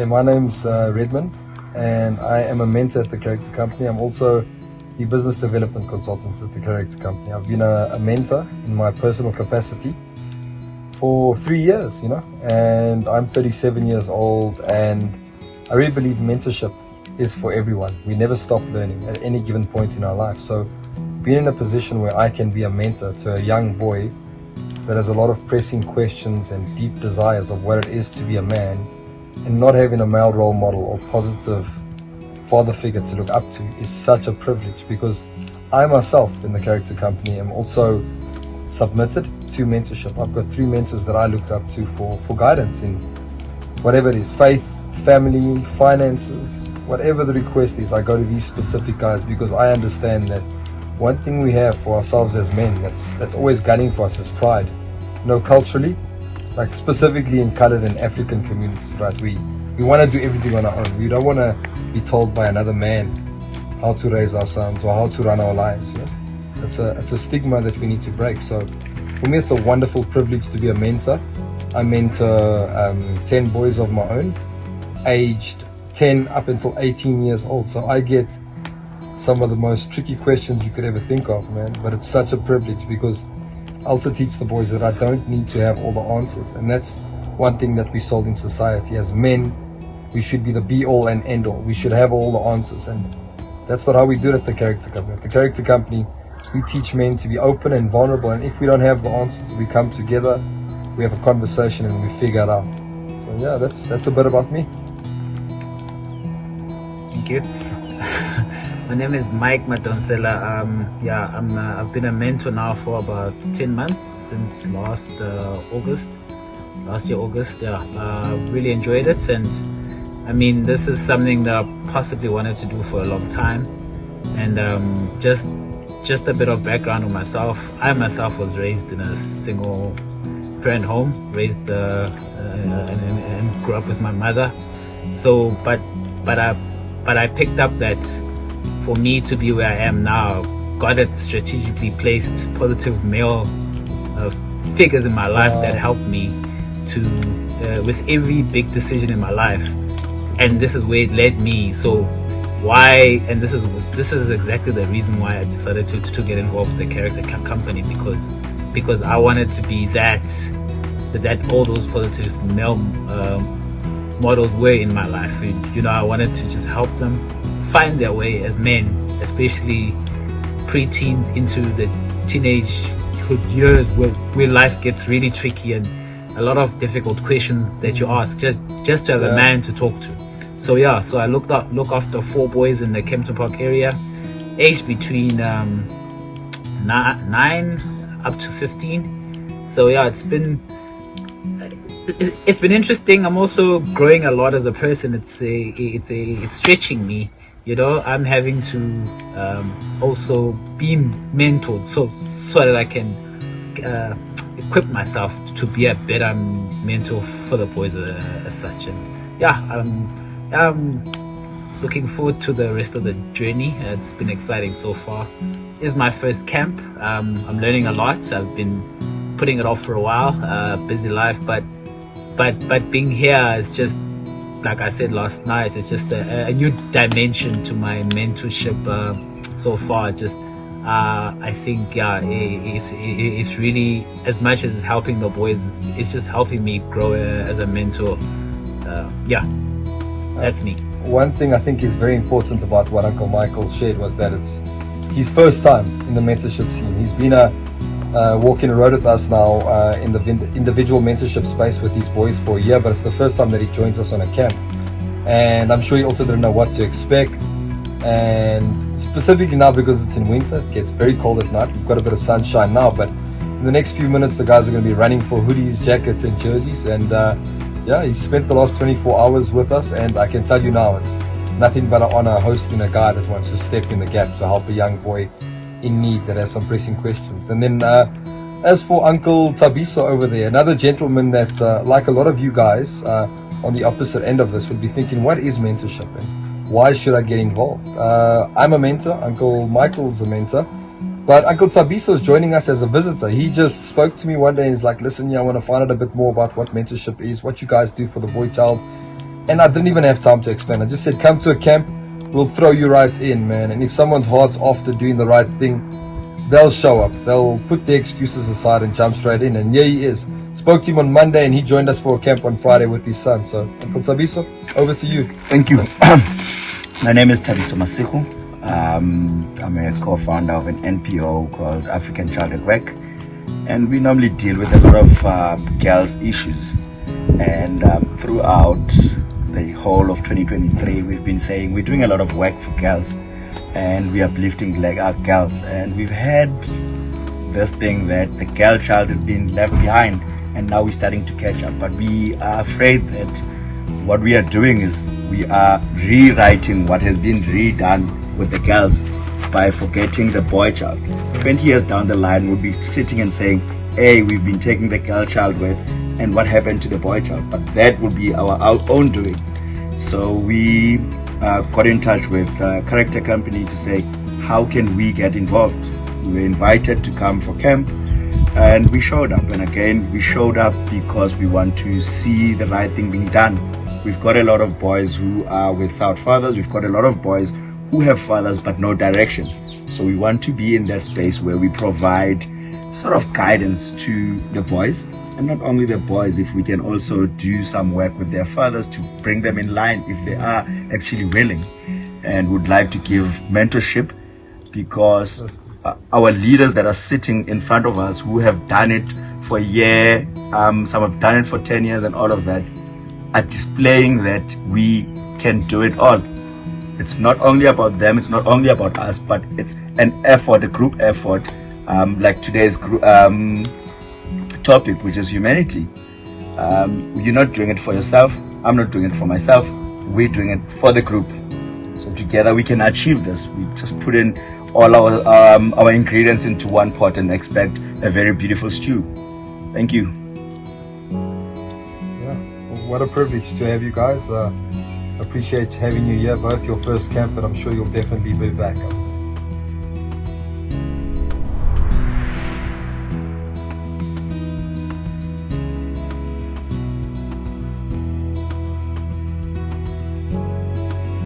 my name's Redmond, and I am a mentor at the Character Company. I'm also the business development consultant at the Character Company. I've been a mentor in my personal capacity for 3 years, and I'm 37 years old, and I really believe mentorship is for everyone. We never stop learning at any given point in our life. So being in a position where I can be a mentor to a young boy that has a lot of pressing questions and deep desires of what it is to be a man, and not having a male role model or positive father figure to look up to, is such a privilege, because I myself in the Character Company am also submitted to mentorship. I've got 3 mentors that I looked up to for guidance in whatever it is: faith, family, finances, whatever the request is. I go to these specific guys because I understand that one thing we have for ourselves as men that's always gunning for us is pride. Culturally, like specifically in colored and African communities, right? We want to do everything on our own. We don't want to be told by another man how to raise our sons or how to run our lives. It's a stigma that we need to break. So for me, it's a wonderful privilege to be a mentor. I mentor 10 boys of my own, aged 10 up until 18 years old. So I get some of the most tricky questions you could ever think of, man. But it's such a privilege because I also teach the boys that I don't need to have all the answers. And that's one thing that we sold in society. As men, we should be the be-all and end-all. We should have all the answers. And that's not how we do it at the Character Company. At the Character Company, we teach men to be open and vulnerable. And if we don't have the answers, we come together, we have a conversation, and we figure it out. So yeah, that's a bit about me. Thank you. My name is Mike Madonsela. I've been a mentor now for about 10 months, since last year August. Really enjoyed it, and I mean, this is something that I possibly wanted to do for a long time. And just a bit of background on myself. I myself was raised in a single parent home, raised and grew up with my mother. So, but I picked up that for me to be where I am now, God had strategically placed positive male figures in my life that helped me to with every big decision in my life, and this is where it led me. So why? And this is exactly the reason why I decided to get involved with the Character Company, because I wanted to be that all those positive male models were in my life. I wanted to just help them find their way as men, especially preteens into the teenagehood years where life gets really tricky and a lot of difficult questions that you ask just to have a man to talk to. So I look after 4 boys in the Kempton Park area, aged between 9 up to 15. So it's been interesting. I'm also growing a lot as a person. It's stretching me. I'm having to also be mentored so that I can equip myself to be a better mentor for the boys as such. And I'm looking forward to the rest of the journey. It's been exciting so far. This is my first camp. I'm learning a lot. I've been putting it off for a while, busy life, but being here is just, like I said last night, it's just a new dimension to my mentorship so far. I think it's really, as much as helping the boys, it's just helping me grow as a mentor. That's me. One thing I think is very important about what Uncle Michael shared was that it's his first time in the mentorship scene. He's been walking the road with us now in the individual mentorship space with these boys for a year, but it's the first time that he joins us on a camp. And I'm sure he also didn't know what to expect. And specifically now, because it's in winter, it gets very cold at night. We've got a bit of sunshine now, but in the next few minutes, the guys are going to be running for hoodies, jackets, and jerseys. And he spent the last 24 hours with us, and I can tell you now, it's nothing but an honor hosting a guy that wants to step in the gap to help a young boy in need that has some pressing questions. And then as for Uncle Tabiso over there, another gentleman that like a lot of you guys on the opposite end of this would be thinking, what is mentorship and why should I get involved? I'm a mentor. Uncle Michael's a mentor, but Uncle Tabiso is joining us as a visitor. He just spoke to me one day and he's like, listen, I want to find out a bit more about what mentorship is, what you guys do for the boy child And I didn't even have time to explain. I just said, come to a camp, we'll throw you right in, man. And if someone's heart's after doing the right thing, they'll show up. They'll put their excuses aside and jump straight in. And here he is. Spoke to him on Monday and he joined us for a camp on Friday with his son. So, Uncle Tabiso, over to you. Thank you. My name is Tabiso Masiku. I'm a co-founder of an NPO called African Child at Work. And we normally deal with a lot of girls' issues. And throughout the whole of 2023, we've been saying we're doing a lot of work for girls. And we are uplifting like our girls. And we've had this thing that the girl child has been left behind. And now we're starting to catch up. But we are afraid that what we are doing is we are rewriting what has been redone with the girls by forgetting the boy child. 20 years down the line, we'll be sitting and saying, hey, we've been taking the girl child with, and what happened to the boy child? But that will be our own doing. So we got in touch with a character company to say, how can we get involved? We were invited to come for camp, and we showed up. And again, we showed up because we want to see the right thing being done. We've got a lot of boys who are without fathers. We've got a lot of boys who have fathers but no direction. So we want to be in that space where we provide sort of guidance to the boys, and not only the boys, if we can also do some work with their fathers to bring them in line if they are actually willing, and would like to give mentorship, because our leaders that are sitting in front of us who have done it for a year, some have done it for 10 years and all of that, are displaying that we can do it all. It's not only about them, it's not only about us, but it's an effort, a group effort, like today's topic, which is humanity. You're not doing it for yourself, I'm not doing it for myself, we're doing it for the group. So together we can achieve this. We just put in all our ingredients into one pot and expect a very beautiful stew. Thank you. Yeah, what a privilege to have you guys. Appreciate having you here, both your first camp, and I'm sure you'll definitely be back.